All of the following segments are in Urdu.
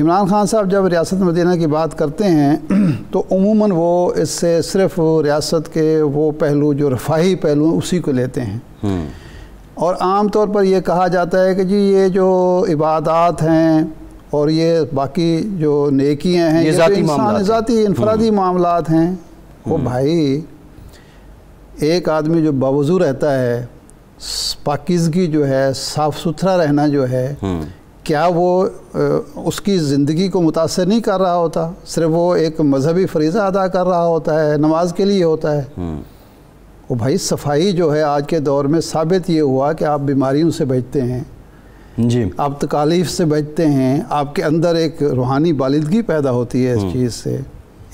عمران خان صاحب جب ریاست مدینہ کی بات کرتے ہیں تو عموماً وہ اس سے صرف ریاست کے وہ پہلو جو رفاہی پہلو ہیں اسی کو لیتے ہیں، اور عام طور پر یہ کہا جاتا ہے کہ جی یہ جو عبادات ہیں اور یہ باقی جو نیکیاں ہیں، یہ ذاتی انفرادی معاملات ہیں۔ وہ بھائی ایک آدمی جو باوضو رہتا ہے، پاکیزگی جو ہے، صاف ستھرا رہنا جو ہے، کیا وہ اس کی زندگی کو متاثر نہیں کر رہا ہوتا؟ صرف وہ ایک مذہبی فریضہ ادا کر رہا ہوتا ہے، نماز کے لیے ہوتا ہے۔ وہ بھائی صفائی جو ہے آج کے دور میں ثابت یہ ہوا کہ آپ بیماریوں سے بچتے ہیں، جی آپ تکالیف سے بچتے ہیں، آپ کے اندر ایک روحانی بالغی پیدا ہوتی ہے اس چیز سے،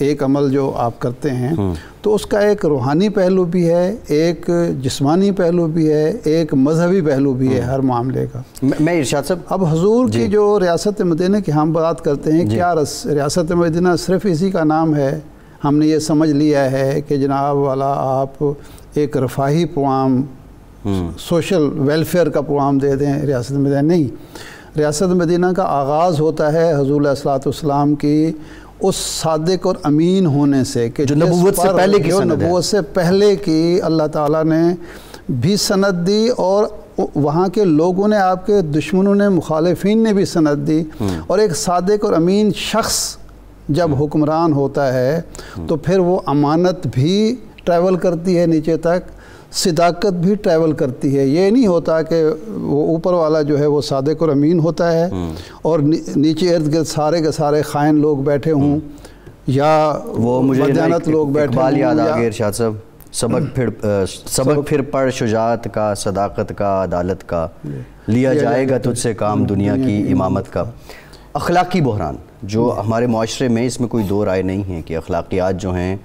ایک عمل جو آپ کرتے ہیں تو اس کا ایک روحانی پہلو بھی ہے، ایک جسمانی پہلو بھی ہے، ایک مذہبی پہلو بھی ہے ہر معاملے کا۔ میں ارشاد صاحب اب حضور کی جو ریاست مدینہ کی ہم بات کرتے ہیں، کیا ریاست مدینہ صرف اسی کا نام ہے؟ ہم نے یہ سمجھ لیا ہے کہ جناب والا آپ ایک رفاہی پروگرام، سوشل ویلفیئر کا پروگرام دے دیں ریاست مدینہ؟ نہیں، ریاست مدینہ کا آغاز ہوتا ہے حضور علیہ الصلوۃ والسلام کی اس صادق اور امین ہونے سے کہ جو نبوت سے پہلے کی سند ہے، نبوت سے پہلے کی اللہ تعالیٰ نے بھی سند دی، اور وہاں کے لوگوں نے، آپ کے دشمنوں نے، مخالفین نے بھی سند دی۔ اور ایک صادق اور امین شخص جب حکمران ہوتا ہے تو پھر وہ امانت بھی ٹریول کرتی ہے نیچے تک، صداقت بھی ٹریول کرتی ہے۔ یہ نہیں ہوتا کہ وہ اوپر والا جو ہے وہ صادق اور امین ہوتا ہے اور نیچے ارد گرد سارے کے سارے خائن لوگ بیٹھے ہوں یا وہ مدیانت لوگ بیٹھے ہوں۔ یاد آ گئے ارشاد صاحب، سبق پھر پڑھ شجاعت کا، صداقت کا، عدالت کا، لیا جائے گا تجھ سے کام دنیا کی امامت کا۔ اخلاقی بحران جو ہمارے معاشرے میں، اس میں کوئی دو رائے نہیں ہے کہ اخلاقیات جو ہیں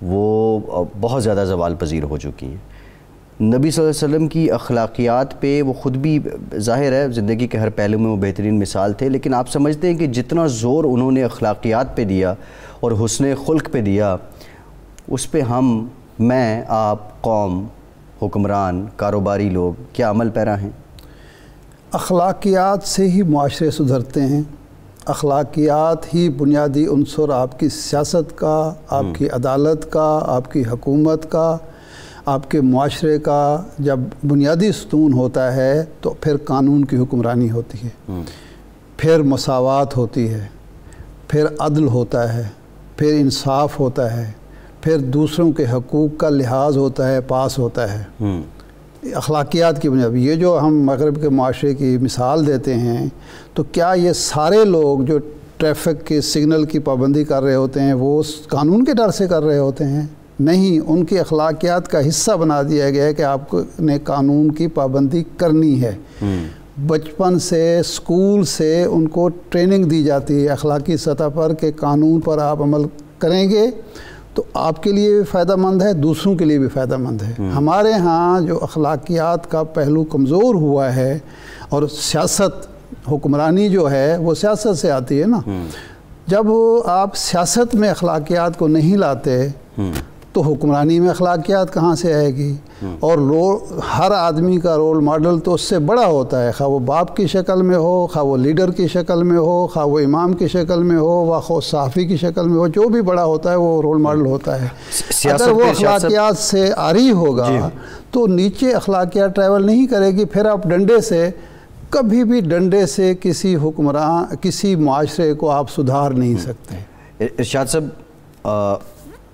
وہ بہت زیادہ زوال پذیر ہو چکی ہیں۔ نبی صلی اللہ علیہ وسلم کی اخلاقیات پہ وہ خود بھی ظاہر ہے زندگی کے ہر پہلو میں وہ بہترین مثال تھے، لیکن آپ سمجھتے ہیں کہ جتنا زور انہوں نے اخلاقیات پہ دیا اور حسن خلق پہ دیا، اس پہ میں، آپ، قوم، حکمران، کاروباری لوگ کیا عمل پیرا ہیں؟ اخلاقیات سے ہی معاشرے سدھرتے ہیں، اخلاقیات ہی بنیادی عنصر آپ کی سیاست کا، آپ کی عدالت کا، آپ کی حکومت کا، آپ کے معاشرے کا جب بنیادی ستون ہوتا ہے تو پھر قانون کی حکمرانی ہوتی ہے، پھر مساوات ہوتی ہے، پھر عدل ہوتا ہے، پھر انصاف ہوتا ہے، پھر دوسروں کے حقوق کا لحاظ ہوتا ہے، پاس ہوتا ہے۔ اخلاقیات کی بنیاد یہ جو ہم مغرب کے معاشرے کی مثال دیتے ہیں، تو کیا یہ سارے لوگ جو ٹریفک کے سگنل کی پابندی کر رہے ہوتے ہیں وہ قانون کے ڈر سے کر رہے ہوتے ہیں؟ نہیں، ان کی اخلاقیات کا حصہ بنا دیا گیا ہے کہ آپ نے قانون کی پابندی کرنی ہے۔ بچپن سے، اسکول سے ان کو ٹریننگ دی جاتی ہے اخلاقی سطح پر کہ قانون پر آپ عمل کریں گے تو آپ کے لیے بھی فائدہ مند ہے، دوسروں کے لیے بھی فائدہ مند ہے۔ ہمارے ہاں جو اخلاقیات کا پہلو کمزور ہوا ہے، اور سیاست، حکمرانی جو ہے وہ سیاست سے آتی ہے نا، جب آپ سیاست میں اخلاقیات کو نہیں لاتے تو حکمرانی میں اخلاقیات کہاں سے آئے گی؟ اور ہر آدمی کا رول ماڈل تو اس سے بڑا ہوتا ہے، خواہ وہ باپ کی شکل میں ہو، خواہ وہ لیڈر کی شکل میں ہو، خواہ وہ امام کی شکل میں ہو، خواہ صحافی کی شکل میں ہو، جو بھی بڑا ہوتا ہے وہ رول ماڈل ہوتا ہے۔ اگر وہ اخلاقیات سے عاری ہوگا تو نیچے اخلاقیات ٹریول نہیں کرے گی۔ پھر آپ ڈنڈے سے، کبھی بھی ڈنڈے سے کسی حکمران، کسی معاشرے کو آپ سدھار نہیں سکتے۔ ارشاد صاحب،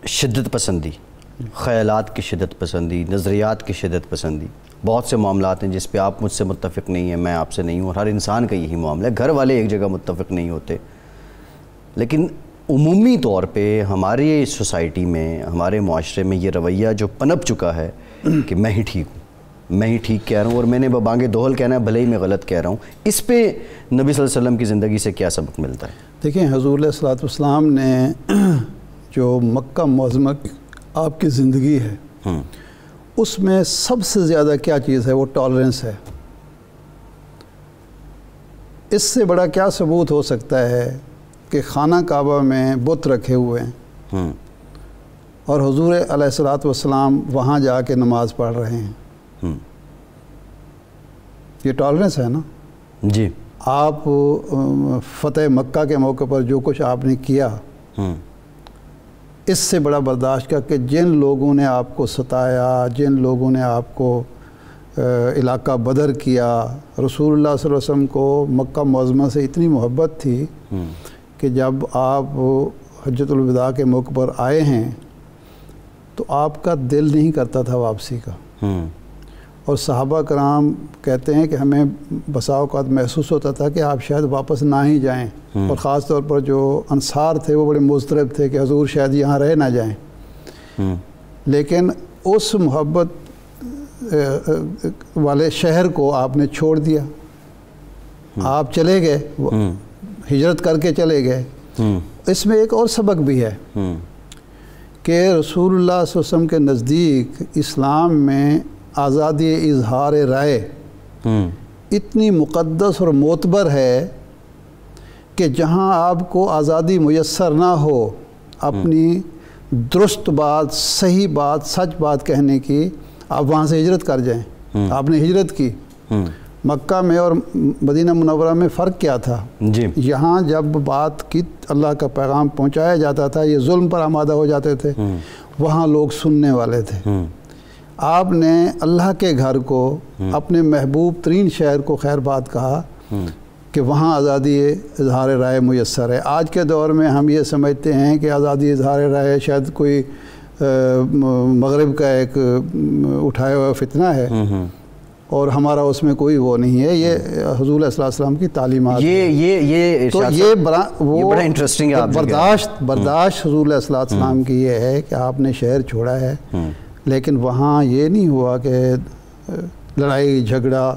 شدت پسندی، خیالات کی شدت پسندی، نظریات کی شدت پسندی، بہت سے معاملات ہیں جس پہ آپ مجھ سے متفق نہیں ہیں، میں آپ سے نہیں ہوں، اور ہر انسان کا یہی معاملہ ہے۔ گھر والے ایک جگہ متفق نہیں ہوتے، لیکن عمومی طور پہ ہماری سوسائٹی میں، ہمارے معاشرے میں یہ رویہ جو پنپ چکا ہے کہ میں ہی ٹھیک ہوں، میں ہی ٹھیک کہہ رہا ہوں، اور میں نے ببانگ دوہل کہنا ہے بھلے ہی میں غلط کہہ رہا ہوں۔ اس پہ نبی صلی اللہ علیہ وسلم کی زندگی سے کیا سبق ملتا ہے؟ دیکھیں، حضور علیہ الصلوۃ والسلام نے جو مکہ معظمہ آپ کی زندگی ہے، اس میں سب سے زیادہ کیا چیز ہے؟ وہ ٹالرنس ہے۔ اس سے بڑا کیا ثبوت ہو سکتا ہے کہ خانہ کعبہ میں بت رکھے ہوئے ہیں اور حضور علیہ الصلوۃ والسلام وہاں جا کے نماز پڑھ رہے ہیں؟ یہ ٹالرنس ہے نا؟ جی، آپ فتح مکہ کے موقع پر جو کچھ آپ نے کیا، اس سے بڑا برداشت کیا کہ جن لوگوں نے آپ کو ستایا، جن لوگوں نے آپ کو علاقہ بدر کیا، رسول اللہ صلی اللہ علیہ وسلم کو مکہ معظمہ سے اتنی محبت تھی کہ جب آپ حجۃ الوداع کے موقع پر آئے ہیں تو آپ کا دل نہیں کرتا تھا واپسی کا، اور صحابہ کرام کہتے ہیں کہ ہمیں بسا اوقات محسوس ہوتا تھا کہ آپ شاید واپس نہ ہی جائیں، اور خاص طور پر جو انصار تھے وہ بڑے مضطرب تھے کہ حضور شاید یہاں رہ نہ جائیں، لیکن اس محبت والے شہر کو آپ نے چھوڑ دیا، آپ چلے گئے، ہجرت کر کے چلے گئے۔ اس میں ایک اور سبق بھی ہے کہ رسول اللہ صلی اللہ علیہ وسلم کے نزدیک اسلام میں آزادی اظہار رائے اتنی مقدس اور معتبر ہے کہ جہاں آپ کو آزادی میسر نہ ہو اپنی درست بات، صحیح بات، سچ بات کہنے کی، آپ وہاں سے ہجرت کر جائیں۔ آپ نے ہجرت کی۔ مکہ میں اور مدینہ منورہ میں فرق کیا تھا؟ یہاں جب بات کی اللہ کا پیغام پہنچایا جاتا تھا، یہ ظلم پر آمادہ ہو جاتے تھے، وہاں لوگ سننے والے تھے۔ آپ نے اللہ کے گھر کو، اپنے محبوب ترین شہر کو خیر بات کہا کہ وہاں آزادی اظہار رائے میسر ہے۔ آج کے دور میں ہم یہ سمجھتے ہیں کہ آزادی اظہار رائے شاید کوئی مغرب کا ایک اٹھایا ہوا فتنہ ہے، اور ہمارا اس میں کوئی وہ نہیں ہے۔ یہ حضور صلی اللہ علیہ وسلم کی تعلیمات، تو یہ بڑا انٹرسٹنگ ہے۔ برداشت حضور صلی اللہ علیہ وسلم کی یہ ہے کہ آپ نے شہر چھوڑا ہے، لیکن وہاں یہ نہیں ہوا کہ لڑائی جھگڑا۔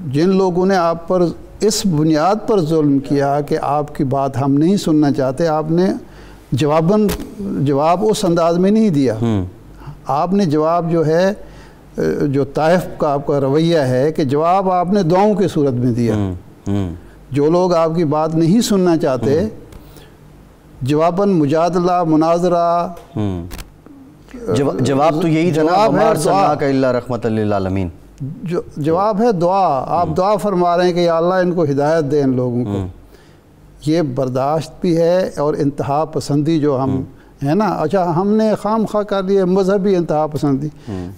جن لوگوں نے آپ پر اس بنیاد پر ظلم کیا کہ آپ کی بات ہم نہیں سننا چاہتے، آپ نے جواب اس انداز میں نہیں دیا۔ آپ نے جواب جو ہے، جو طائف کا آپ کا رویہ ہے کہ جواب آپ نے دعاؤں کی صورت میں دیا۔ جو لوگ آپ کی بات نہیں سننا چاہتے، جواباً مجادلہ، مناظرہ، جواب تو یہی تھا نا، وَمَا أَرْسَلْنَاكَ إِلَّا رَحْمَةً لِّلْعَالَمِينَ۔ جواب ہے دعا۔ آپ دعا فرما رہے ہیں کہ یا اللہ ان کو ہدایت دے، ان لوگوں کو۔ یہ برداشت بھی ہے اور انتہا پسندی جو ہم ہے نا، اچھا ہم نے خام خواہ کر لیے مذہبی انتہا پسندی۔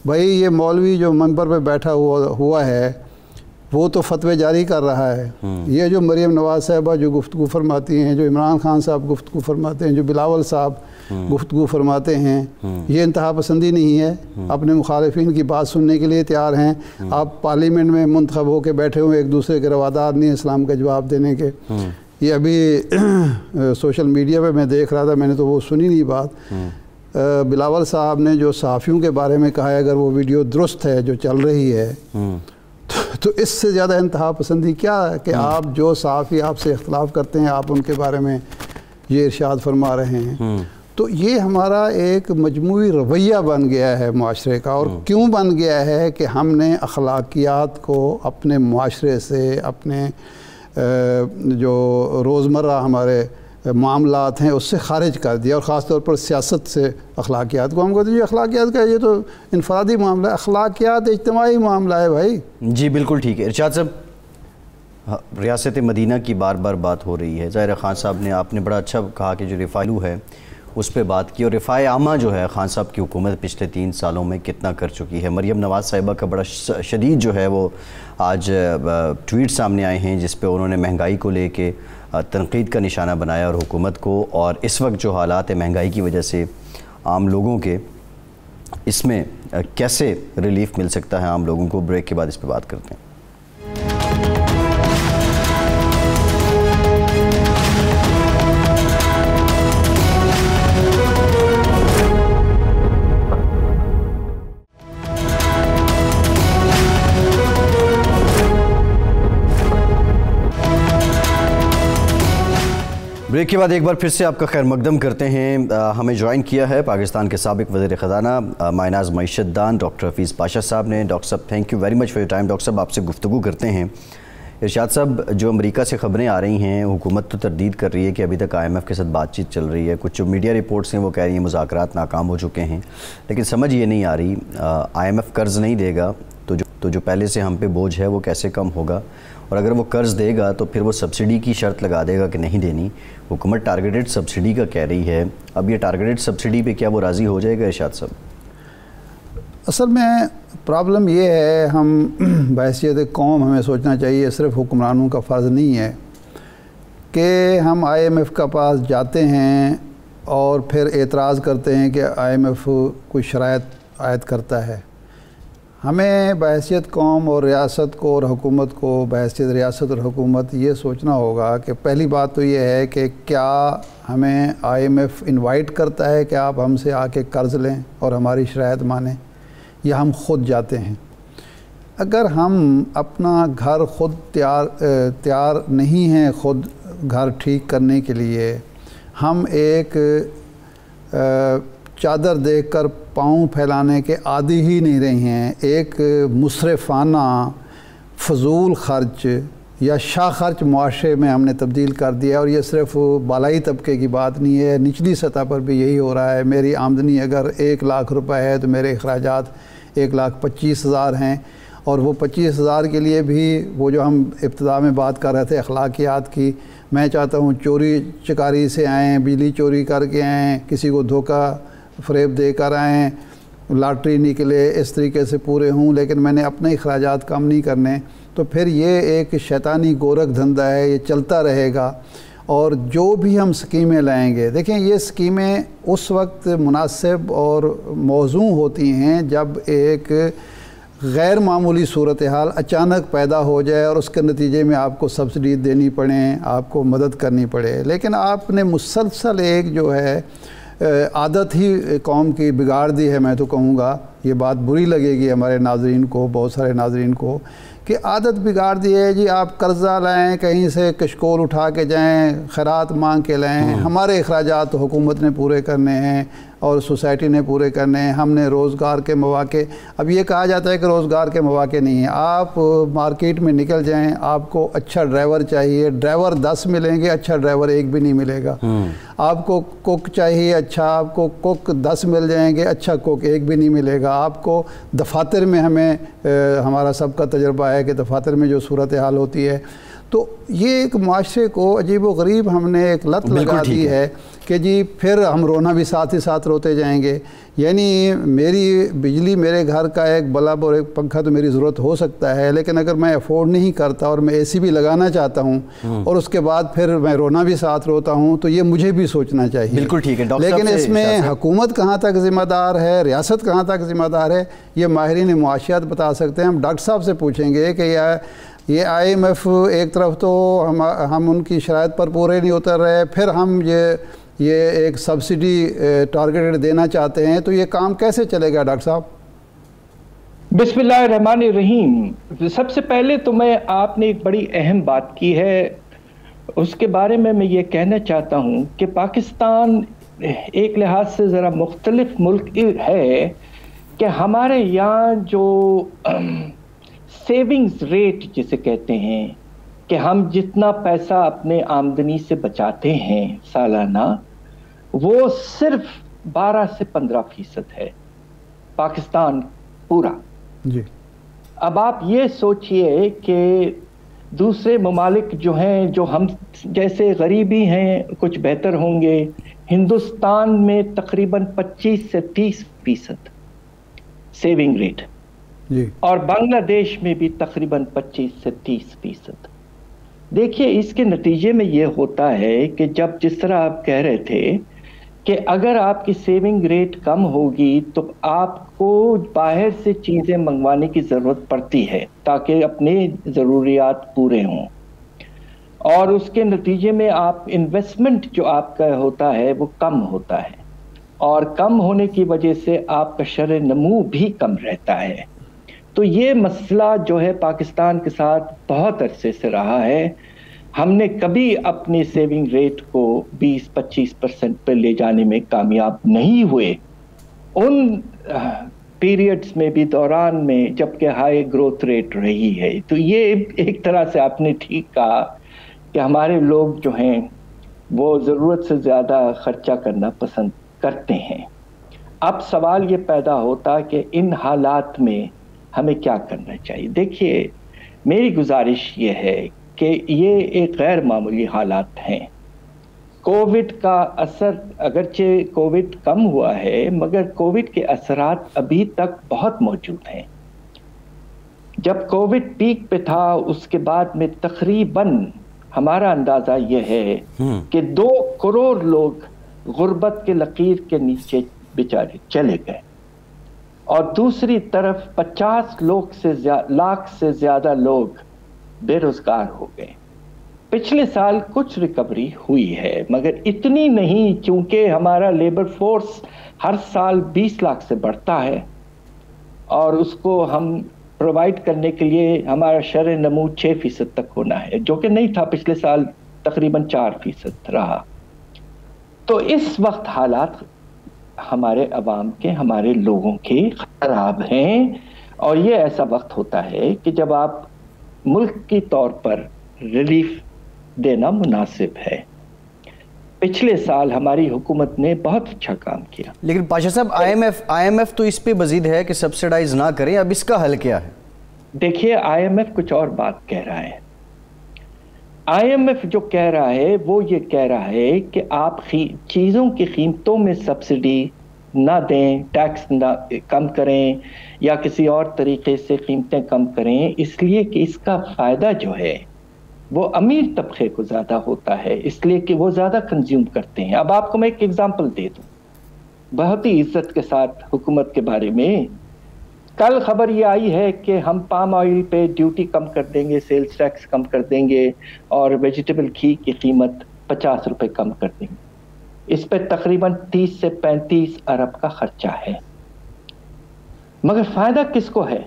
بھائی یہ مولوی جو منبر پہ بیٹھا ہوا ہے وہ تو فتوے جاری کر رہا ہے۔ یہ جو مریم نواز صاحبہ جو گفتگو فرماتی ہیں، جو عمران خان صاحب گفتگو فرماتے ہیں، جو بلاول صاحب گفتگو فرماتے ہیں، یہ انتہا پسندی نہیں ہے؟ اپنے مخالفین کی بات سننے کے لیے تیار ہیں۔ آپ پارلیمنٹ میں منتخب ہو کے بیٹھے ہوئے، ایک دوسرے کے روادار نہیں اسلام کا جواب دینے کے۔ یہ ابھی سوشل میڈیا پہ میں دیکھ رہا تھا، میں نے تو وہ سنی نہیں بات۔ بلاول صاحب نے جو صحافیوں کے بارے میں کہا ہے، اگر وہ ویڈیو درست ہے جو چل رہی ہے، تو اس سے زیادہ انتہا پسندی کیا ہے کہ آپ جو صحافی آپ سے اختلاف کرتے ہیں، آپ ان کے بارے میں یہ ارشاد فرما رہے ہیں۔ تو یہ ہمارا ایک مجموعی رویہ بن گیا ہے معاشرے کا۔ اور کیوں بن گیا ہے کہ ہم نے اخلاقیات کو اپنے معاشرے سے، اپنے جو روزمرہ ہمارے معاملات ہیں اس سے خارج کر دیا، اور خاص طور پر سیاست سے اخلاقیات کو ہم کہتے ہیں اخلاقیات کا یہ تو انفرادی معاملہ ہے، اخلاقیات اجتماعی معاملہ ہے بھائی۔ جی بالکل ٹھیک ہے ارشاد صاحب، ریاست مدینہ کی بار بار بات ہو رہی ہے۔ ظاہر خان صاحب نے، آپ نے بڑا اچھا کہا کہ جو رفاعلو ہے اس پہ بات کی، اور رفاع عامہ جو ہے خان صاحب کی حکومت پچھلے 3 سالوں میں کتنا کر چکی ہے۔ مریم نواز صاحبہ کا بڑا شدید جو ہے وہ آج ٹویٹ سامنے آئے ہیں، جس پہ انہوں نے مہنگائی کو لے کے تنقید کا نشانہ بنایا اور حکومت کو، اور اس وقت جو حالات ہیں مہنگائی کی وجہ سے عام لوگوں کے، اس میں کیسے ریلیف مل سکتا ہے عام لوگوں کو۔ بریک کے بعد اس پہ بات کرتے ہیں۔ بریک کے بعد ایک بار پھر سے آپ کا خیر مقدم کرتے ہیں۔ ہمیں جوائن کیا ہے پاکستان کے سابق وزیر خزانہ مائناز معیشت دان ڈاکٹر حفیظ پاشا صاحب نے۔ ڈاکٹر صاحب thank you very much for your time. Doctor صاحب آپ سے گفتگو کرتے ہیں۔ ارشاد صاحب، جو امریکہ سے خبریں آ رہی ہیں، حکومت تو تردید کر رہی ہے کہ ابھی تک IMF کے ساتھ بات چیت چل رہی ہے، کچھ جو میڈیا رپورٹس ہیں وہ کہہ رہی ہیں مذاکرات ناکام ہو چکے ہیں، لیکن سمجھ یہ نہیں آ رہی IMF قرض نہیں دے گا تو جو پہلے سے ہم پہ بوجھ ہے وہ کیسے کم ہوگا، اور اگر وہ قرض دے گا تو پھر وہ سبسڈی کی شرط لگا دے گا کہ نہیں دینی. حکومت ٹارگیٹڈ سبسڈی کا کہہ رہی ہے، اب یہ ٹارگیٹڈ سبسڈی پہ کیا وہ راضی ہو جائے گا ارشاد صاحب؟ اصل میں پرابلم یہ ہے، ہم بحیثیت قوم ہمیں سوچنا چاہیے، صرف حکمرانوں کا فرض نہیں ہے کہ ہم IMF کا پاس جاتے ہیں اور پھر اعتراض کرتے ہیں کہ IMF کوئی شرائط عائد کرتا ہے. ہمیں بحیثیت قوم اور ریاست کو اور حکومت کو بحیثیت ریاست اور حکومت یہ سوچنا ہوگا کہ پہلی بات تو یہ ہے کہ کیا ہمیں IMF انوائٹ کرتا ہے کہ آپ ہم سے آ کے قرض لیں اور ہماری شرائط مانیں، یا ہم خود جاتے ہیں. اگر ہم اپنا گھر خود تیار نہیں ہیں خود گھر ٹھیک کرنے کے لیے، ہم ایک چادر دیکھ کر پاؤں پھیلانے کے عادی ہی نہیں رہے ہیں، ایک مصرفانہ فضول خرچ یا شاہ خرچ معاشرے میں ہم نے تبدیل کر دیا. اور یہ صرف بالائی طبقے کی بات نہیں ہے، نچلی سطح پر بھی یہی ہو رہا ہے. میری آمدنی اگر 1 لاکھ روپے ہے تو میرے اخراجات 1,25,000 ہیں، اور وہ 25,000 کے لیے بھی وہ جو ہم ابتدا میں بات کر رہے تھے اخلاقیات کی، میں چاہتا ہوں چوری چکاری سے آئیں، بجلی چوری کر کے آئیں، کسی کو دھوکہ فریب دے کر آئیں، لاٹری نکلے، اس طریقے سے پورے ہوں، لیکن میں نے اپنے اخراجات کم نہیں کرنے. تو پھر یہ ایک شیطانی گورکھ دھندہ ہے، یہ چلتا رہے گا. اور جو بھی ہم سکیمیں لائیں گے، دیکھیں یہ سکیمیں اس وقت مناسب اور موزوں ہوتی ہیں جب ایک غیر معمولی صورتحال اچانک پیدا ہو جائے اور اس کے نتیجے میں آپ کو سبسڈی دینی پڑیں، آپ کو مدد کرنی پڑے. لیکن آپ نے مسلسل ایک جو ہے عادت ہی قوم کی بگاڑ دی ہے. میں تو کہوں گا یہ بات بری لگے گی ہمارے ناظرین کو، بہت سارے ناظرین کو، کہ عادت بگاڑ دی ہے جی آپ قرضہ لائیں، کہیں سے کشکول اٹھا کے جائیں، خیرات مانگ کے لائیں. ہمارے اخراجات تو حکومت نے پورے کرنے ہیں اور سوسائٹی نے پورے کرنے ہیں، ہم نے روزگار کے مواقع. اب یہ کہا جاتا ہے کہ روزگار کے مواقع نہیں ہیں. آپ مارکیٹ میں نکل جائیں، آپ کو اچھا ڈرائیور چاہیے، ڈرائیور 10 ملیں گے، اچھا ڈرائیور 1 بھی نہیں ملے گا. آپ کو کوک چاہیے، اچھا آپ کو کوک 10 مل جائیں گے، اچھا کوک 1 بھی نہیں ملے گا. آپ کو دفاتر میں ہمارا سب کا تجربہ ہے کہ دفاتر میں جو صورتحال ہوتی ہے، تو یہ ایک معاشرے کو عجیب و غریب ہم نے ایک لت لگا دی ہے کہ جی پھر ہم رونا بھی ساتھ ہی ساتھ روتے جائیں گے. یعنی میری بجلی، میرے گھر کا ایک بلب اور ایک پنکھا تو میری ضرورت ہو سکتا ہے، لیکن اگر میں افورڈ نہیں کرتا اور میں AC بھی لگانا چاہتا ہوں اور اس کے بعد پھر میں رونا بھی ساتھ روتا ہوں، تو یہ مجھے بھی سوچنا چاہیے. بالکل ٹھیک ہے. لیکن اس میں حکومت کہاں تک ذمہ دار ہے، ریاست کہاں تک ذمہ دار ہے، یہ ماہرین معاشیات بتا سکتے ہیں. ہم ڈاکٹر صاحب سے پوچھیں گے کہ یہ IMF ایک طرف تو ہم ان کی شرائط پر پورے نہیں اتر رہے، پھر ہم یہ ایک سبسڈی ٹارگیٹڈ دینا چاہتے ہیں، تو یہ کام کیسے چلے گا ڈاکٹر صاحب؟ بسم اللہ الرحمن الرحیم. سب سے پہلے تو آپ نے ایک بڑی اہم بات کی ہے، اس کے بارے میں یہ کہنا چاہتا ہوں کہ پاکستان ایک لحاظ سے ذرا مختلف ملک ہے کہ ہمارے یہاں جو سیونگز ریٹ جسے کہتے ہیں کہ ہم جتنا پیسہ اپنے آمدنی سے بچاتے ہیں سالانہ، وہ صرف 12 سے 15% ہے پاکستان پورا. جی. اب آپ یہ سوچئے کہ دوسرے ممالک جو ہیں، جو ہم جیسے غریبی ہیں، کچھ بہتر ہوں گے. ہندوستان میں تقریباً 25 سے 30% سیونگ ریٹ، جی. اور بنگلہ دیش میں بھی تقریباً 25 سے 30%. دیکھیے اس کے نتیجے میں یہ ہوتا ہے کہ جس طرح آپ کہہ رہے تھے کہ اگر آپ کی سیونگ ریٹ کم ہوگی تو آپ کو باہر سے چیزیں منگوانے کی ضرورت پڑتی ہے تاکہ اپنے ضروریات پورے ہوں، اور اس کے نتیجے میں آپ انویسٹمنٹ جو آپ کا ہوتا ہے وہ کم ہوتا ہے، اور کم ہونے کی وجہ سے آپ کا شرح نمو بھی کم رہتا ہے. تو یہ مسئلہ جو ہے پاکستان کے ساتھ بہت عرصے سے رہا ہے. ہم نے کبھی اپنی سیونگ ریٹ کو 20-25% پہ لے جانے میں کامیاب نہیں ہوئے ان پیریڈز میں بھی، دوران میں جبکہ ہائی گروتھ ریٹ رہی ہے. تو یہ ایک طرح سے آپ نے ٹھیک کہا کہ ہمارے لوگ جو ہیں وہ ضرورت سے زیادہ خرچہ کرنا پسند کرتے ہیں. اب سوال یہ پیدا ہوتا کہ ان حالات میں ہمیں کیا کرنا چاہیے؟ دیکھیے، میری گزارش یہ ہے کہ یہ ایک غیر معمولی حالات ہیں۔ کووڈ کا اثر، اگرچہ کووڈ کم ہوا ہے مگر کووڈ کے اثرات ابھی تک بہت موجود ہیں۔ جب کووڈ پیک پہ تھا اس کے بعد میں تقریباً ہمارا اندازہ یہ ہے کہ 2 کروڑ لوگ غربت کے لکیر کے نیچے بیچارے چلے گئے، اور دوسری طرف 50 لاکھ سے زیادہ لوگ بے روزگار ہو گئے۔ پچھلے سال کچھ ریکوری ہوئی ہے مگر اتنی نہیں، چونکہ ہمارا لیبر فورس ہر سال 20 لاکھ سے بڑھتا ہے اور اس کو ہم پرووائڈ کرنے کے لیے ہمارا شرح نمو 6% تک ہونا ہے، جو کہ نہیں تھا، پچھلے سال تقریباً 4% رہا۔ تو اس وقت حالات ہمارے عوام کے، ہمارے لوگوں کے خراب ہیں، اور یہ ایسا وقت ہوتا ہے کہ جب آپ ملک کی طور پر ریلیف دینا مناسب ہے۔ پچھلے سال ہماری حکومت نے بہت اچھا کام کیا، لیکن پاشا صاحب آئی ایم ایف تو اس پہ مزید ہے کہ سبسیڈائز نہ کریں، اب اس کا حل کیا ہے؟ دیکھیے، آئی ایم ایف کچھ اور بات کہہ رہا ہے۔ آئی ایم ایف جو کہہ رہا ہے وہ یہ کہہ رہا ہے کہ آپ چیزوں کی قیمتوں میں سبسڈی نہ دیں، ٹیکس نہ کم کریں یا کسی اور طریقے سے قیمتیں کم کریں، اس لیے کہ اس کا فائدہ جو ہے وہ امیر طبقے کو زیادہ ہوتا ہے، اس لیے کہ وہ زیادہ کنزیوم کرتے ہیں۔ اب آپ کو میں ایک ایگزامپل دے دوں بہت ہی عزت کے ساتھ حکومت کے بارے میں۔ کل خبر یہ آئی ہے کہ ہم پام آئل پہ ڈیوٹی کم کر دیں گے، سیلز ٹیکس کم کر دیں گے، اور ویجیٹیبل گھی کی قیمت 50 روپے کم کر دیں گے۔ اس پہ تقریباً 30 سے 35 ارب کا خرچہ ہے، مگر فائدہ کس کو ہے؟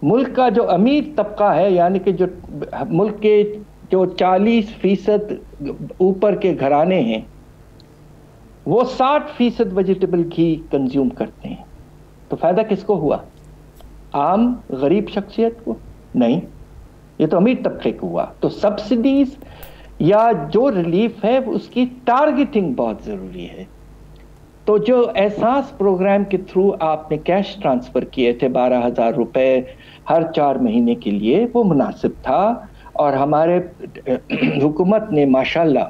ملک کا جو امیر طبقہ ہے، یعنی کہ جو ملک کے جو 40% اوپر کے گھرانے ہیں، وہ 60% ویجیٹیبل گھی کنزیوم کرتے ہیں۔ تو فائدہ کس کو ہوا؟ عام غریب شخصیت کو نہیں، یہ تو امیر طبقے کو ہوا۔ تو سبسڈیز یا جو ریلیف ہے اس کی ٹارگیٹنگ بہت ضروری ہے۔ تو جو احساس پروگرام کے تھرو آپ نے کیش ٹرانسفر کیے تھے 12,000 روپے ہر 4 مہینے کے لیے، وہ مناسب تھا، اور ہمارے حکومت نے ماشاءاللہ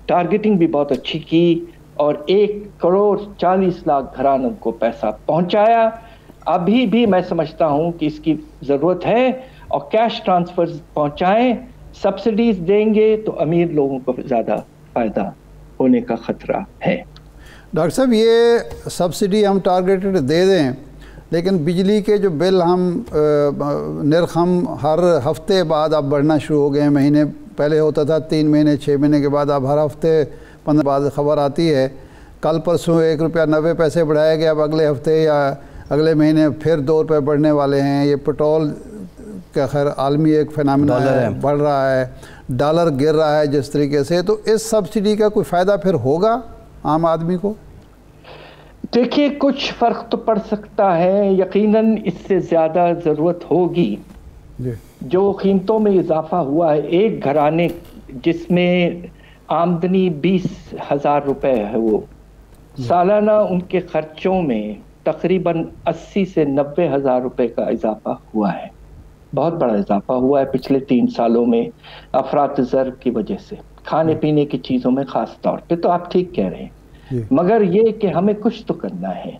ٹارگیٹنگ بھی بہت اچھی کی اور 1,40,00,000 گھرانوں کو پیسہ پہنچایا۔ ابھی بھی میں سمجھتا ہوں کہ اس کی ضرورت ہے، اور کیش ٹرانسفر پہنچائیں، سبسڈیز دیں گے تو امیر لوگوں کو زیادہ فائدہ ہونے کا خطرہ ہے۔ ڈاکٹر صاحب، یہ سبسڈی ہم ٹارگیٹڈ دے دیں، لیکن بجلی کے جو بل نرخ ہم ہر ہفتے بعد اب بڑھنا شروع ہو گئے ہیں۔ مہینے پہلے ہوتا تھا 3 مہینے 6 مہینے کے بعد، اب ہر ہفتے 15 بعد خبر آتی ہے۔ کل پرسوں 1 روپیہ 90 پیسے بڑھایا گیا، اب اگلے ہفتے یا اگلے مہینے پھر 2 روپے بڑھنے والے ہیں۔ یہ پٹرول کا خیر عالمی ایک فینامنا ہے، بڑھ رہا ہے، ڈالر گر رہا ہے جس طریقے سے، تو اس سبسڈی کا کوئی فائدہ پھر ہوگا عام آدمی کو؟ دیکھیے، کچھ فرق تو پڑ سکتا ہے، یقیناً اس سے زیادہ ضرورت ہوگی۔ جو قیمتوں میں اضافہ ہوا ہے، ایک گھرانے جس میں آمدنی 20,000 روپے ہے، وہ سالانہ ان کے خرچوں میں تقریباً 80 سے 90,000 روپے کا اضافہ ہوا ہے۔ بہت بڑا اضافہ ہوا ہے پچھلے 3 سالوں میں افراط زر کی وجہ سے، کھانے پینے کی چیزوں میں خاص طور پہ۔ تو آپ ٹھیک کہہ رہے ہیں، مگر یہ کہ ہمیں کچھ تو کرنا ہے،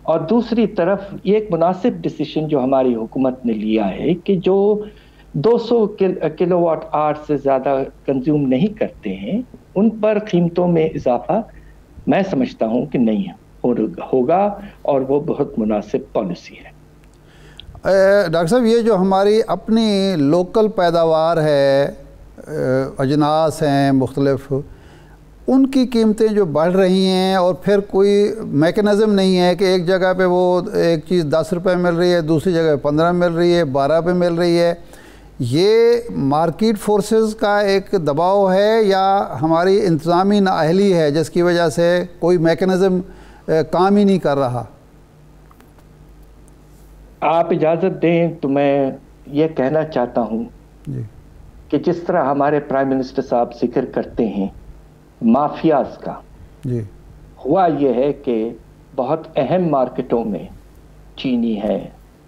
اور دوسری طرف یہ ایک مناسب ڈیسیشن جو ہماری حکومت نے لیا ہے کہ جو 200 کلو واٹ آور سے زیادہ کنزیوم نہیں کرتے ہیں ان پر قیمتوں میں اضافہ میں سمجھتا ہوں کہ نہیں ہوگا، اور وہ بہت مناسب پالیسی ہے۔ ڈاکٹر صاحب، یہ جو ہماری اپنی لوکل پیداوار ہے، اجناس ہیں مختلف، ان کی قیمتیں جو بڑھ رہی ہیں، اور پھر کوئی میکنزم نہیں ہے کہ ایک جگہ پہ وہ ایک چیز 10 روپے مل رہی ہے، دوسری جگہ 15 مل رہی ہے، 12 پہ مل رہی ہے، یہ مارکیٹ فورسز کا ایک دباؤ ہے یا ہماری انتظامی نااہلی ہے جس کی وجہ سے کوئی میکنزم کام ہی نہیں کر رہا؟ آپ اجازت دیں تو میں یہ کہنا چاہتا ہوں کہ جس طرح ہمارے پرائم منسٹر صاحب ذکر کرتے ہیں مافیاز کا، ہوا یہ ہے کہ بہت اہم مارکیٹوں میں چینی ہے،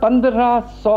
1500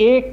1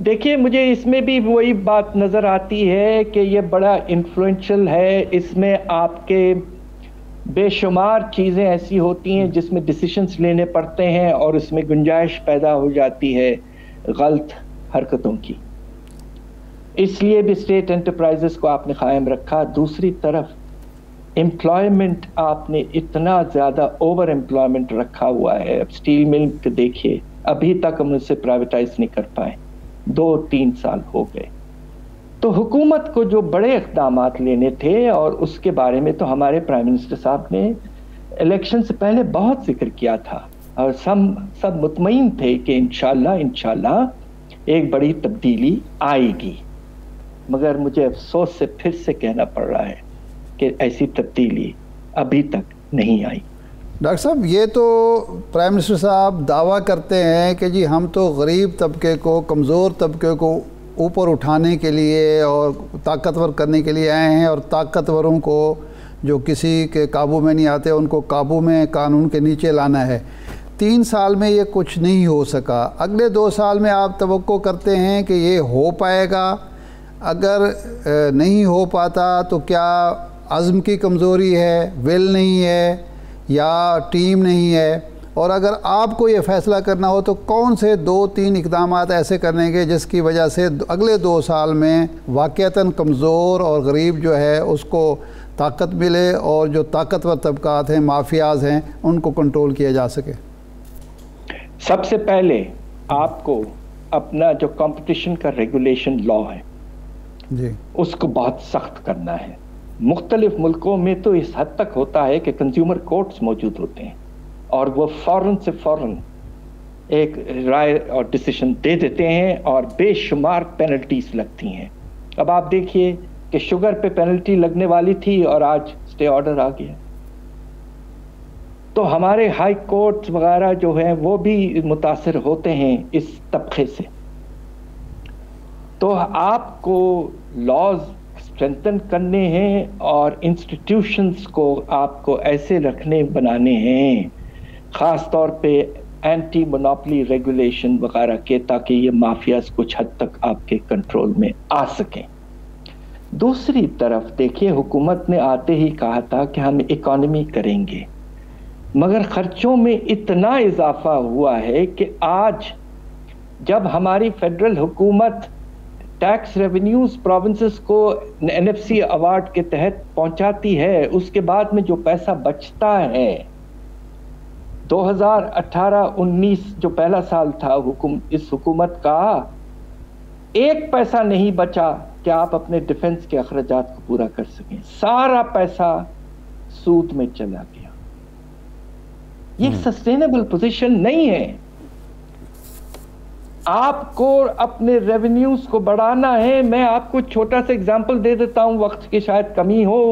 دیکھیے مجھے اس میں بھی وہی بات نظر آتی ہے کہ یہ بڑا انفلوئنشل ہے، اس میں آپ کے بے شمار چیزیں ایسی ہوتی ہیں جس میں ڈیسیشنز لینے پڑتے ہیں اور اس میں گنجائش پیدا ہو جاتی ہے غلط حرکتوں کی، اس لیے بھی اسٹیٹ انٹرپرائزز کو آپ نے قائم رکھا۔ دوسری طرف امپلائمنٹ آپ نے اتنا زیادہ اوور امپلائمنٹ رکھا ہوا ہے، اب اسٹیل مل کے دیکھیے ابھی تک ہم اسے پرائیویٹائز نہیں کر پائے، 2-3 سال ہو گئے۔ تو حکومت کو جو بڑے اقدامات لینے تھے اور اس کے بارے میں تو ہمارے پرائم منسٹر صاحب نے الیکشن سے پہلے بہت ذکر کیا تھا اور سب مطمئن تھے کہ انشاءاللہ ایک بڑی تبدیلی آئے گی، مگر مجھے افسوس سے پھر سے کہنا پڑ رہا ہے کہ ایسی تبدیلی ابھی تک نہیں آئی۔ ڈاکٹر صاحب یہ تو پرائم منسٹر صاحب دعویٰ کرتے ہیں کہ جی ہم تو غریب طبقے کو، کمزور طبقے کو اوپر اٹھانے کے لیے اور طاقتور کرنے کے لیے آئے ہیں، اور طاقتوروں کو جو کسی کے قابو میں نہیں آتے ان کو قابو میں قانون کے نیچے لانا ہے۔ 3 سال میں یہ کچھ نہیں ہو سکا، اگلے 2 سال میں آپ توقع کرتے ہیں کہ یہ ہو پائے گا؟ اگر نہیں ہو پاتا تو کیا عزم کی کمزوری ہے، ول نہیں ہے، یا ٹیم نہیں ہے؟ اور اگر آپ کو یہ فیصلہ کرنا ہو تو کون سے 2-3 اقدامات ایسے کرنے کے جس کی وجہ سے اگلے 2 سال میں واقعتاً کمزور اور غریب جو ہے اس کو طاقت ملے اور جو طاقتور طبقات ہیں، مافیاز ہیں، ان کو کنٹرول کیا جا سکے؟ سب سے پہلے آپ کو اپنا جو کمپٹیشن کا ریگولیشن لا ہے جی اس کو بہت سخت کرنا ہے۔ مختلف ملکوں میں تو اس حد تک ہوتا ہے کہ کنزیومر کورٹس موجود ہوتے ہیں اور وہ فوراً سے فوراً ایک رائے اور ڈیسیشن دے دیتے ہیں اور بے شمار پینلٹیز لگتی ہیں۔ اب آپ دیکھیے کہ شوگر پہ پینلٹی لگنے والی تھی اور آج اسٹے آرڈر آ گیا۔ تو ہمارے ہائی کورٹس وغیرہ جو ہیں وہ بھی متاثر ہوتے ہیں اس طبقے سے۔ تو آپ کو لاز اسٹرینتھن کرنے ہیں اور انسٹیٹیوشنز کو آپ کو ایسے بنانے ہیں، خاص طور پہ اینٹی مونوپلی ریگولیشن وغیرہ کے، تاکہ یہ مافیاز کچھ حد تک آپ کے کنٹرول میں آ سکیں۔ دوسری طرف دیکھیے حکومت نے آتے ہی کہا تھا کہ ہم اکانومی کریں گے، مگر خرچوں میں اتنا اضافہ ہوا ہے کہ آج جب ہماری فیڈرل حکومت ٹیکس ریونیوز پروونسز کو NFC ایوارڈ کے تحت پہنچاتی ہے، اس کے بعد میں جو پیسہ بچتا ہے 2018-19 جو پہلا سال تھا اس حکومت کا، 1 پیسہ نہیں بچا کہ آپ اپنے ڈیفنس کے اخراجات کو پورا کر سکیں، سارا پیسہ سود میں چلا گیا۔ یہ سسٹینیبل پوزیشن نہیں ہے۔ آپ کو اپنے ریونیوز کو بڑھانا ہے۔ میں آپ کو چھوٹا سا اگزامپل دے دیتا ہوں، وقت کی شاید کمی ہو۔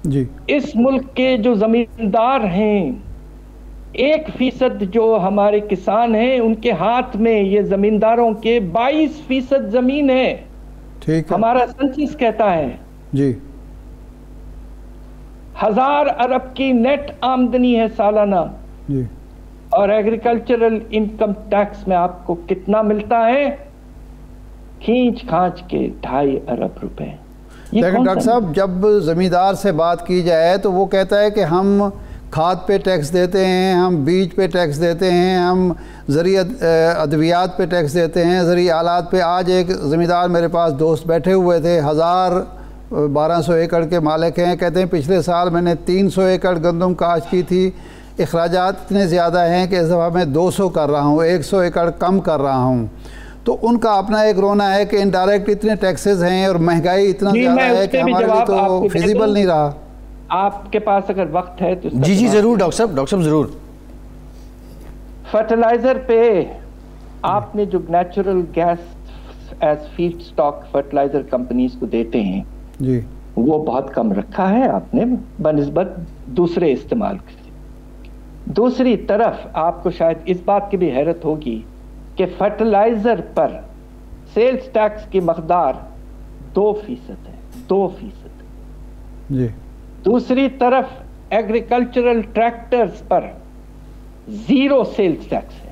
جی اس ملک کے جو زمیندار ہیں، 1% جو ہمارے کسان ہیں ان کے ہاتھ میں یہ زمینداروں کے 22% زمین ہے۔ ٹھیک ہے، ہمارا سنسس کہتا ہے جی 1000 ارب کی نیٹ آمدنی ہے سالانہ، جی اور ایگریکلچرل انکم ٹیکس میں آپ کو کتنا ملتا ہے؟ کھینچ کھانچ کے 2.5 ارب روپے۔ لیکن ڈاکٹر صاحب جب زمیندار سے بات کی جائے تو وہ کہتا ہے کہ ہم کھاد پہ ٹیکس دیتے ہیں، ہم بیج پہ ٹیکس دیتے ہیں، ہم زرعی ادویات پہ ٹیکس دیتے ہیں، زرعی آلات پہ۔ آج ایک زمیندار میرے پاس دوست بیٹھے ہوئے تھے، 1200 ایکڑ کے مالک ہیں، کہتے ہیں پچھلے سال میں نے 300 ایکڑ گندم کاشت کی تھی، اخراجات اتنے زیادہ ہیں کہ اس دفعہ میں 200 کر رہا ہوں، 100 ایکڑ کم کر رہا ہوں۔ تو ان کا اپنا ایک رونا ہے کہ انڈائریکٹ اتنے ٹیکسز ہیں اور مہنگائی اتنا زیادہ ہے کہ ہمارے لیے تو فیزیبل نہیں رہا۔ آپ کے پاس اگر وقت ہے تو جی ضرور ڈاکٹر صاحب ضرور۔ فرٹیلائزر پہ آپ نے جو natural gas as feedstock fertiliser companies کو دیتے ہیں جی وہ بہت کم رکھا ہے آپ نے بنسبت دوسرے استعمال کے۔ دوسری طرف آپ کو شاید اس بات کی بھی حیرت ہوگی کہ فرٹیلائزر پر سیلز ٹیکس کی مقدار 2% ہے، 2%۔ جی دوسری طرف ایگریکلچرل ٹریکٹرز پر 0 سیلز ٹیکس ہے۔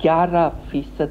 11%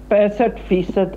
65%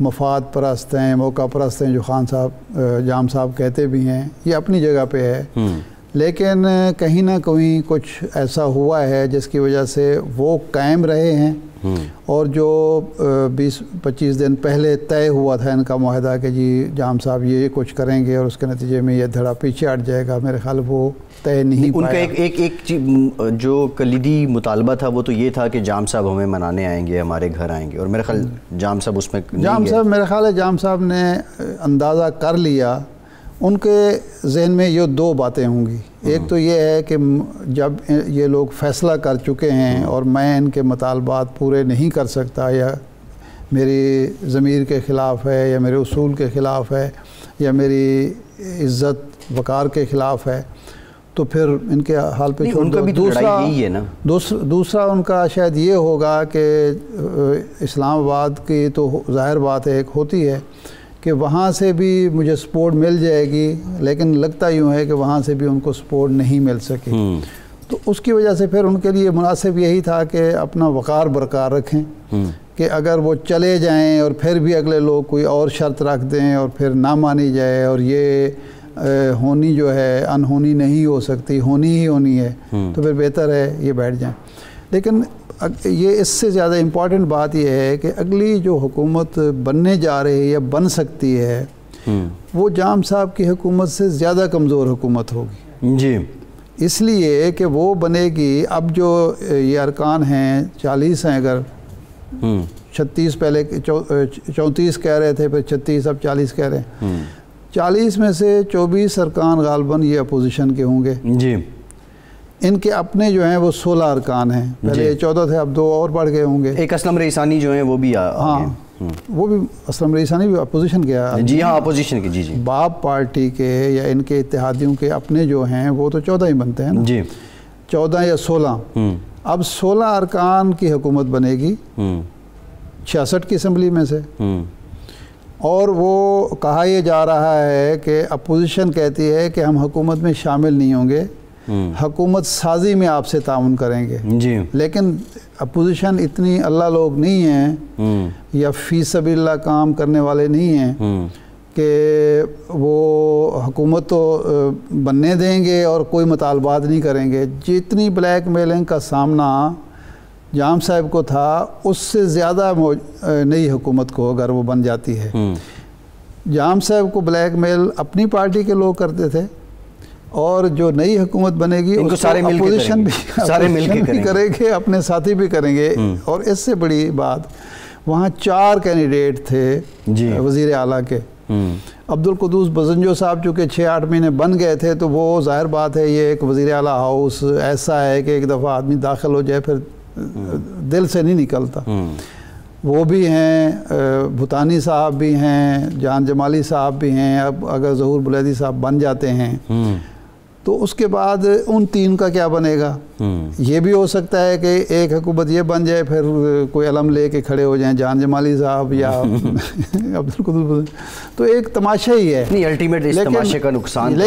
مفاد پرست ہیں، موقع پرست ہیں، جو خان صاحب جام صاحب کہتے بھی ہیں، یہ اپنی جگہ پہ ہے، لیکن کہیں نہ کہیں کچھ ایسا ہوا ہے جس کی وجہ سے وہ قائم رہے ہیں، اور جو 20-25 دن پہلے طے ہوا تھا ان کا معاہدہ کہ جی جام صاحب یہ کچھ کریں گے اور اس کے نتیجے میں یہ دھڑا پیچھے ہٹ جائے گا، میرے خیال وہ طے نہیں پایا۔ ان کا ایک جو کلیدی مطالبہ تھا وہ تو یہ تھا کہ جام صاحب ہمیں منانے آئیں گے، ہمارے گھر آئیں گے، اور میرے خیال جام صاحب اس میں جام صاحب میرے خیال ہے جام صاحب نے اندازہ کر لیا، ان کے ذہن میں یہ دو باتیں ہوں گی، ایک تو یہ ہے کہ جب یہ لوگ فیصلہ کر چکے ہیں اور میں ان کے مطالبات پورے نہیں کر سکتا، یا میری ضمیر کے خلاف ہے، یا میرے اصول کے خلاف ہے، یا میری عزت وقار کے خلاف ہے، تو پھر ان کے حال پہ چھوڑ دو۔ دوسرا ان کا شاید یہ ہوگا کہ اسلام آباد کی تو ظاہر بات ایک ہوتی ہے کہ وہاں سے بھی مجھے سپورٹ مل جائے گی، لیکن لگتا یوں ہے کہ وہاں سے بھی ان کو سپورٹ نہیں مل سکی، تو اس کی وجہ سے پھر ان کے لیے مناسب یہی تھا کہ اپنا وقار برقرار رکھیں، کہ اگر وہ چلے جائیں اور پھر بھی اگلے لوگ کوئی اور شرط رکھ دیں اور پھر نہ مانی جائے، اور یہ ہونی جو ہے انہونی نہیں ہو سکتی، ہونی ہی ہونی ہے، تو پھر بہتر ہے یہ بیٹھ جائیں۔ لیکن یہ اس سے زیادہ امپورٹنٹ بات یہ ہے کہ اگلی جو حکومت بننے جا رہی ہے یا بن سکتی ہے، وہ جام صاحب کی حکومت سے زیادہ کمزور حکومت ہوگی، جی، اس لیے کہ وہ بنے گی، اب جو یہ ارکان ہیں 40 ہیں، اگر 36 پہلے 34 کہہ رہے تھے، پھر 36 اب 40 کہہ رہے ہیں، 40 میں سے 24 ارکان غالباً یہ اپوزیشن کے ہوں گے، جی، ان کے اپنے جو ہیں وہ 16 ارکان ہیں، پہلے 14 تھے، اب 2 اور بڑھ گئے ہوں گے، ایک اسلم رئیسانی جو ہیں وہ بھی ہاں وہ بھی اسلم رئیسانی بھی اپوزیشن کے، جی ہاں اپوزیشن کے، جی جی باپ پارٹی کے یا ان کے اتحادیوں کے اپنے جو ہیں وہ تو 14 ہی بنتے ہیں نا، جی 14 یا 16، اب 16 ارکان کی حکومت بنے گی 66 کی اسمبلی میں سے، اور وہ کہا یہ جا رہا ہے کہ اپوزیشن کہتی ہے کہ ہم حکومت میں شامل نہیں ہوں گے، حکومت سازی میں آپ سے تعاون کریں گے، جی، لیکن اپوزیشن اتنی اللہ لوگ نہیں ہیں یا فی سبیل اللہ کام کرنے والے نہیں ہیں کہ وہ حکومت تو بننے دیں گے اور کوئی مطالبات نہیں کریں گے۔ جتنی بلیک میلنگ کا سامنا جام صاحب کو تھا اس سے زیادہ نئی حکومت کو اگر وہ بن جاتی ہے، جام صاحب کو بلیک میل اپنی پارٹی کے لوگ کرتے تھے، اور جو نئی حکومت بنے گی اس کو اپوزیشن بھی کریں گے، اپنے ساتھی بھی کریں گے، اور اس سے بڑی بات وہاں 4 کینڈیڈیٹ تھے وزیر اعلیٰ کے، عبدالقدوس بزنجو صاحب چونکہ 6-8 مہینے بن گئے تھے، تو وہ ظاہر بات ہے یہ ایک وزیر اعلیٰ ہاؤس ایسا ہے کہ ایک دفعہ آدمی داخل ہو جائے پھر دل سے نہیں نکلتا، وہ بھی ہیں، بھوتانی صاحب بھی ہیں، جان جمالی صاحب بھی ہیں، اب اگر ظہور بلیدی صاحب بن جاتے ہیں تو اس کے بعد ان 3 کا کیا بنے گا؟ یہ بھی ہو سکتا ہے کہ ایک حکومت یہ بن جائے پھر کوئی علم لے کے کھڑے ہو جائیں جان جمالی صاحب یا عبدالقدوس، تو ایک تماشا ہی ہے، نہیں الٹیمیٹ اس تماشے کا نقصان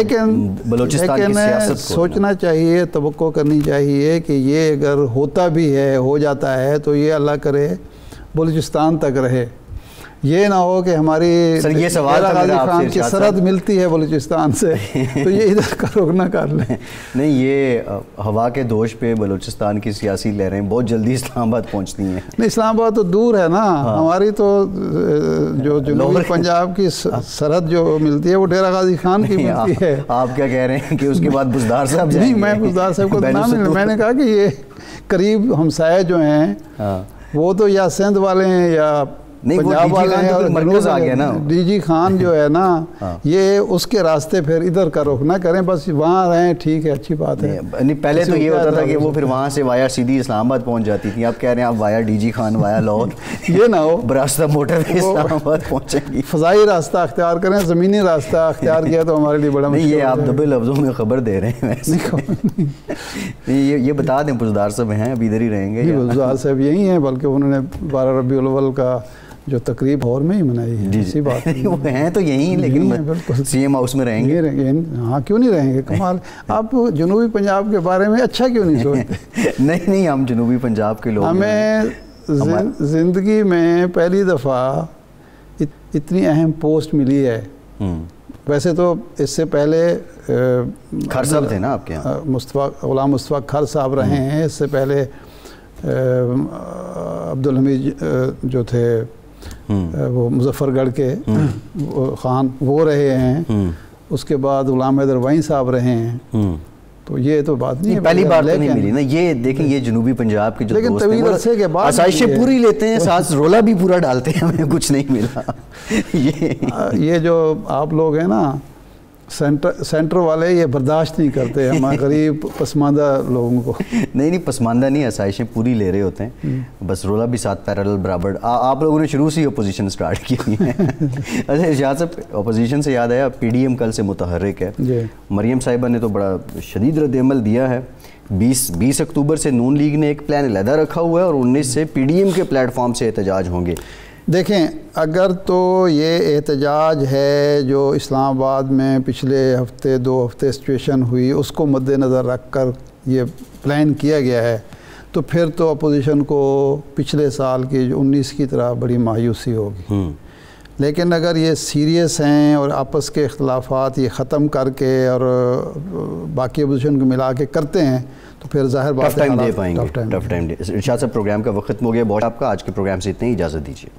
بلوچستان کی سیاست کو سوچنا چاہیے، توقع کرنی چاہیے کہ یہ اگر ہوتا بھی ہے، ہو جاتا ہے، تو یہ اللہ کرے بلوچستان تک رہے، یہ نہ ہو کہ ہماری غازی خان کی سرحد ملتی ہے بلوچستان سے تو یہ ادھر کا رخ نہ کر لیں۔ نہیں، یہ ہوا کے دوش پہ بلوچستان کی سیاسی لہریں بہت جلدی اسلام آباد پہنچتی ہیں۔ نہیں، اسلام آباد تو دور ہے نا، ہماری تو جو جنوبی پنجاب کی سرحد جو ملتی ہے وہ ڈیرہ غازی خان کی ملتی ہے۔ آپ کیا کہہ رہے ہیں کہ اس کے بعد بزدار صاحب جائیں گے؟ نہیں، میں بزدار صاحب کو نام، میں نے کہا کہ یہ قریب ہمسائے جو ہیں وہ تو یا سندھ والے ہیں یا پنجاب والے ہیں، اور مرکز آ گیا نا، ڈی جی خان جو ہے نا، یہ اس کے راستے پھر ادھر کا رخ نہ کریں، بس وہاں رہیں، ٹھیک ہے، اچھی بات ہے۔ پہلے تو یہ ہوتا تھا کہ وہ پھر وہاں سے وایا سیدھی اسلام آباد پہنچ جاتی تھی، آپ کہہ رہے ہیں آپ وایا ڈی جی خان، وایا لاہور، یہ نہ ہو براستہ موٹر پہ اسلام آباد پہنچیں گی، فضائی راستہ اختیار کریں، زمینی راستہ اختیار کیا تو ہمارے لیے بڑا مشکل ہے۔ یہ آپ دبل لفظوں میں خبر دے رہے ہیں، یہ بتا دیں بزدار صاحب ہیں اب ادھر ہی رہیں گے؟ بزدار صاحب یہی ہیں، بلکہ انہوں نے 12 ربیع الاول کا جو تقریب اور میں ہی منائی ہے، اسی بات وہ ہیں تو یہی، لیکن سی ایم ہاؤس میں رہیں گے؟ ہاں، کیوں نہیں رہیں گے؟ کمال، آپ جنوبی پنجاب کے بارے میں اچھا کیوں نہیں سوچتے؟ نہیں، ہم جنوبی پنجاب کے لوگ، ہمیں زندگی میں پہلی دفعہ اتنی اہم پوسٹ ملی ہے. ویسے تو اس سے پہلے کھر صاحب تھے نا آپ کے یہاں, غلام مصطفیٰ کھر صاحب رہے ہیں. اس سے پہلے عبدالحمید جو تھے وہ مظفر گڑھ کے خان وہ رہے ہیں. اس کے بعد غلام حیدر وہیں صاحب رہے ہیں. تو یہ تو بات نہیں ہے, پہلی بار تو نہیں ملی نا. یہ دیکھیں یہ جنوبی پنجاب کے جو لیکن طویل عرصے کے بعد آسائشیں پوری لیتے ہیں, ساتھ رولا بھی پورا ڈالتے ہیں, ہمیں کچھ نہیں ملا. یہ جو آپ لوگ ہیں نا سینٹر والے, یہ برداشت نہیں کرتے ہمارے غریب پسماندہ لوگوں کو. نہیں پسماندہ نہیں, آسائشیں پوری لے رہے ہوتے ہیں, بس رولا بھی ساتھ پیرالل برابر. آپ لوگوں نے شروع سے ہی اپوزیشن سٹارٹ کی ہے. اچھا ارشاد صاحب, اپوزیشن سے یاد آیا, پی ڈی ایم کل سے متحرک ہے. مریم صاحبہ نے تو بڑا شدید رد عمل دیا ہے. 20 اکتوبر سے نون لیگ نے ایک پلان علیحدہ رکھا ہوا ہے اور 19 سے پی ڈی ایم کے پلیٹ فارم سے احتجاج ہوں گے. دیکھیں, اگر تو یہ احتجاج ہے جو اسلام آباد میں پچھلے ہفتے 2 ہفتے سچویشن ہوئی اس کو مد نظر رکھ کر یہ پلان کیا گیا ہے, تو پھر تو اپوزیشن کو پچھلے سال کی 19 کی طرح بڑی مایوسی ہوگی. لیکن اگر یہ سیریس ہیں اور آپس کے اختلافات یہ ختم کر کے اور باقی اپوزیشن کو ملا کے کرتے ہیں تو پھر ظاہر بات ہے ٹف ٹائم دے پائیں گے. ارشاد صاحب, پروگرام کا وقت ختم ہو گیا. بہت آپ کا آج کے پروگرام سے اتنے ہی, اجازت دیجیے.